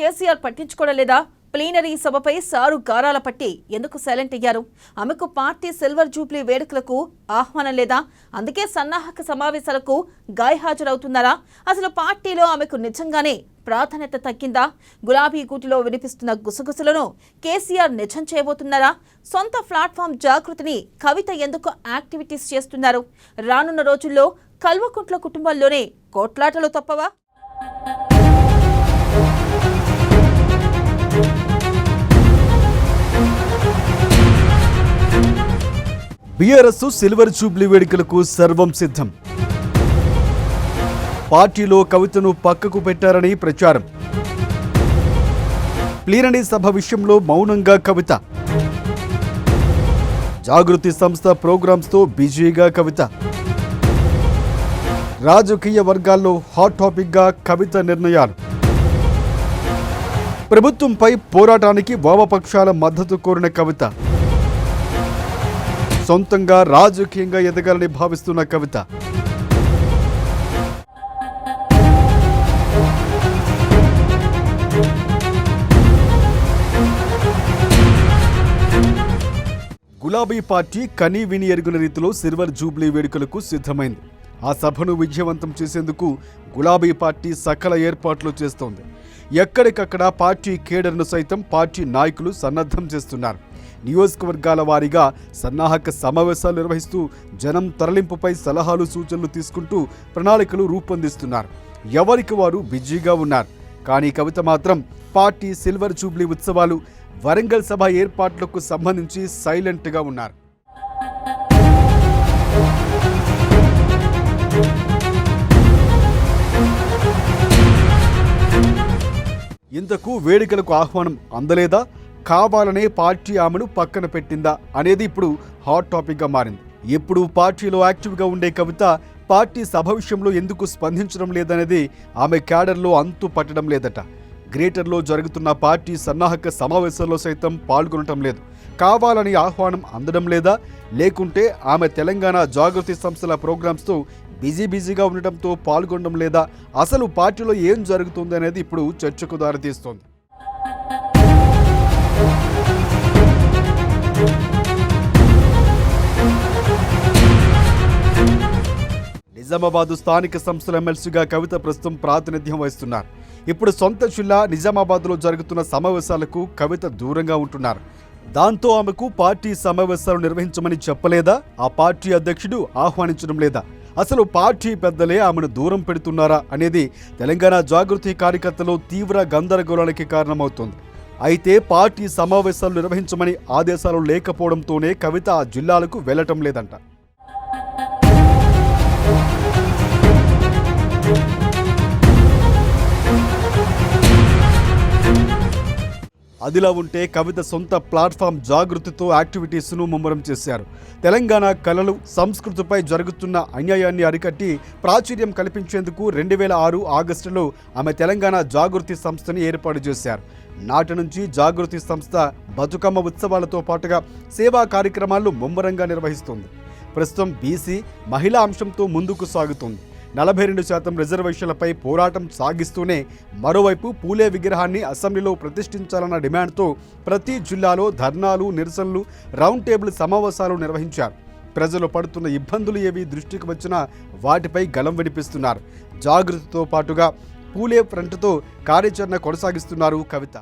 కేసీఆర్ పట్టించుకోవడం లేదా? Plenary సభపై sir గారాల పట్టి ఎందుకు సైలెంట్ అయ్యారు? ఆమెకు పార్టీ సిల్వర్ జూబ్లీ వేడుకలకు ఆహ్వానం లేదా? అందుకే సన్నాహక సమావేశాలకు గైహాజరవుతున్నారా? అసలు పార్టీలో ఆమెకు నిజంగానే ప్రాధాన్యత తగ్గిందా? గులాబీ గూటిలో వినిపిస్తున్న గుసగుసలను కేసీఆర్ నిజం చేయబోతున్నారా? సొంత ప్లాట్ఫామ్ జాగృతిని కవిత ఎందుకు యాక్టివిటీస్ చేస్తున్నారు? రానున్న రోజుల్లో కల్వకుంట్ల కుటుంబాల్లోనే కోట్లాటలు తప్పవా? బీఆర్ఎస్ సిల్వర్ జూబ్లీ వేడుకలకు సర్వం సిద్ధం. పార్టీలో కవితను పక్కకు పెట్టారని ప్రచారం. ప్లీనరీ సభ విషయంలో మౌనంగా కవిత. జాగృతి సంస్థ ప్రోగ్రామ్స్తో బిజీగా కవిత. రాజకీయ వర్గాల్లో హాట్ టాపిక్గా కవిత నిర్ణయాలు. ప్రభుత్వంపై పోరాటానికి వామపక్షాల మద్దతు కోరిన కవిత. సొంతంగా రాజకీయంగా ఎదగాలని భావిస్తున్న కవిత. గులాబీ పార్టీ కనీ విని ఎరుగున రీతిలో సిల్వర్ జూబ్లీ వేడుకలకు సిద్ధమైంది. ఆ సభను విజయవంతం చేసేందుకు గులాబీ పార్టీ సకల ఏర్పాట్లు చేస్తోంది. ఎక్కడికక్కడ పార్టీ కేడర్ను సైతం పార్టీ నాయకులు సన్నద్ధం చేస్తున్నారు. నియోజకవర్గాల వారీగా సన్నాహక సమావేశాలు నిర్వహిస్తూ జనం తరలింపుపై సలహాలు సూచనలు తీసుకుంటూ ప్రణాళికలు రూపొందిస్తున్నారు. ఎవరికి వారు బిజీగా ఉన్నారు. కానీ కవిత మాత్రం పార్టీ సిల్వర్ జూబ్లీ ఉత్సవాలు, వరంగల్ సభ ఏర్పాట్లకు సంబంధించి సైలెంట్గా ఉన్నారు. ఇంతకు వేడుకలకు ఆహ్వానం అందలేదా? కావాలనే పార్టీ ఆమెను పక్కన పెట్టిందా అనేది ఇప్పుడు హాట్ టాపిక్గా మారింది. ఎప్పుడు పార్టీలో యాక్టివ్గా ఉండే కవిత పార్టీ సభ విషయంలో ఎందుకు స్పందించడం లేదనేది ఆమె క్యాడర్లో అంతు పట్టడం లేదట. గ్రేటర్లో జరుగుతున్న పార్టీ సన్నాహక సమావేశాల్లో సైతం పాల్గొనటం లేదు. కావాలని ఆహ్వానం అందడం లేదా? లేకుంటే ఆమె తెలంగాణ జాగృతి సంస్థల ప్రోగ్రామ్స్తో బిజీగా ఉండటంతో పాల్గొనడం లేదా? అసలు పార్టీలో ఏం జరుగుతుంది అనేది ఇప్పుడు చర్చకు దారితీస్తోంది. నిజామాబాద్ స్థానిక సంస్థల ఎమ్మెల్సీగా కవిత ప్రస్తుతం ప్రాతినిధ్యం వహిస్తున్నారు. ఇప్పుడు సొంత జిల్లా నిజామాబాద్లో జరుగుతున్న సమావేశాలకు కవిత దూరంగా ఉంటున్నారు. దాంతో ఆమెకు పార్టీ సమావేశాలు నిర్వహించమని చెప్పలేదా? ఆ పార్టీ అధ్యక్షుడు ఆహ్వానించడం లేదా? అసలు పార్టీ పెద్దలే ఆమెను దూరం పెడుతున్నారా అనేది తెలంగాణ జాగృతి కార్యకర్తలో తీవ్ర గందరగోళానికి కారణమవుతోంది. అయితే పార్టీ సమావేశాలు నిర్వహించమని ఆదేశాలు లేకపోవడంతోనే కవిత ఆ జిల్లాలకు వెళ్లటం లేదంట. అదిలా ఉంటే కవిత సొంత ప్లాట్ఫామ్ జాగృతితో యాక్టివిటీస్ను ముమ్మరం చేశారు. తెలంగాణ కళలు, సంస్కృతిపై జరుగుతున్న అన్యాయాన్ని అరికట్టి ప్రాచుర్యం కల్పించేందుకు 2006 ఆగస్టులో ఆమె తెలంగాణ జాగృతి సంస్థని ఏర్పాటు చేశారు. నాటి నుంచి జాగృతి సంస్థ బతుకమ్మ ఉత్సవాలతో పాటుగా సేవా కార్యక్రమాలు ముమ్మరంగా నిర్వహిస్తుంది. ప్రస్తుతం బీసీ, మహిళా అంశంతో ముందుకు సాగుతుంది. 42% రిజర్వేషన్లపై పోరాటం సాగిస్తూనే మరోవైపు పూలే విగ్రహాన్ని అసెంబ్లీలో ప్రతిష్ఠించాలన్న డిమాండ్తో ప్రతి జిల్లాలో ధర్నాలు, నిరసనలు, రౌండ్ టేబుల్ సమావేశాలు నిర్వహించారు. ప్రజలు పడుతున్న ఇబ్బందులు ఏవి దృష్టికి వచ్చినా వాటిపై గళం వినిపిస్తున్నారు. జాగృతితో పాటుగా పూలే ఫ్రంట్తో కార్యాచరణ కొనసాగిస్తున్నారు కవిత.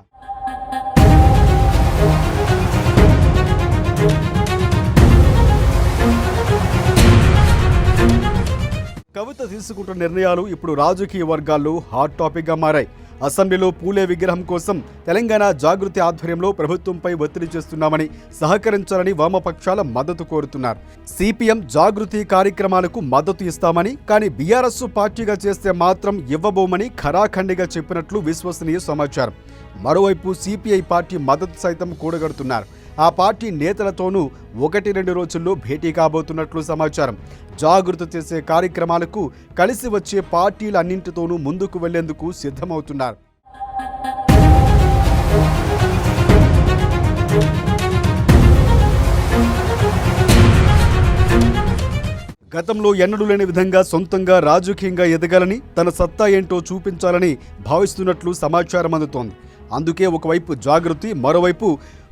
కవిత తీసుకుంటున్న నిర్ణయాలు ఇప్పుడు రాజకీయ వర్గాల్లో హాట్ టాపిక్గా మారాయి. అసెంబ్లీలో పూలే విగ్రహం కోసం తెలంగాణ జాగృతి ఆధ్వర్యంలో ప్రభుత్వంపై ఒత్తిడి చేస్తున్నామని, సహకరించాలని వామపక్షాల మద్దతు కోరుతున్నారు. సిపిఎం జాగృతి కార్యక్రమాలకు మద్దతు ఇస్తామని, కానీ బీఆర్ఎస్ పార్టీగా చేస్తే మాత్రం ఇవ్వబోమని ఖరాఖండిగా చెప్పినట్లు విశ్వసనీయ సమాచారం. మరోవైపు సిపిఐ పార్టీ మద్దతు సైతం కూడగడుతున్నారు. ఆ పార్టీ నేతలతోనూ 1-2 రోజుల్లో భేటీ కాబోతున్నట్లు సమాచారం. జాగృతి చేసే కార్యక్రమాలకు కలిసి వచ్చే పార్టీలన్నింటితోనూ ముందుకు వెళ్లేందుకు సిద్ధమవుతున్నారు. గతంలో ఎన్నడూ లేని విధంగా సొంతంగా రాజకీయంగా ఎదగాలని, తన సత్తా ఏంటో చూపించాలని భావిస్తున్నట్లు సమాచారం అందుతోంది. అందుకే ఒకవైపు జాగృతి, మరోవైపు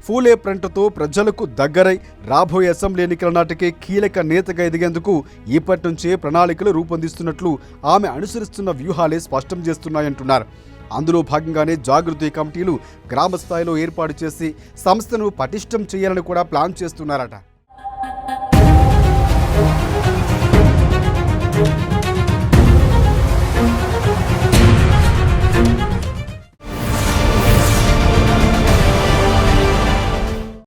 ఫూలే ఫ్రంట్తో ప్రజలకు దగ్గరై రాబోయే అసెంబ్లీ ఎన్నికల నాటికే కీలక నేతగా ఎదిగేందుకు ఇప్పటి నుంచే ప్రణాళికలు రూపొందిస్తున్నట్లు ఆమె అనుసరిస్తున్న వ్యూహాలే స్పష్టం చేస్తున్నాయంటున్నారు. అందులో భాగంగానే జాగృతి కమిటీలు గ్రామ స్థాయిలో ఏర్పాటు చేసి సంస్థను పటిష్టం చేయాలని కూడా ప్లాన్ చేస్తున్నారట.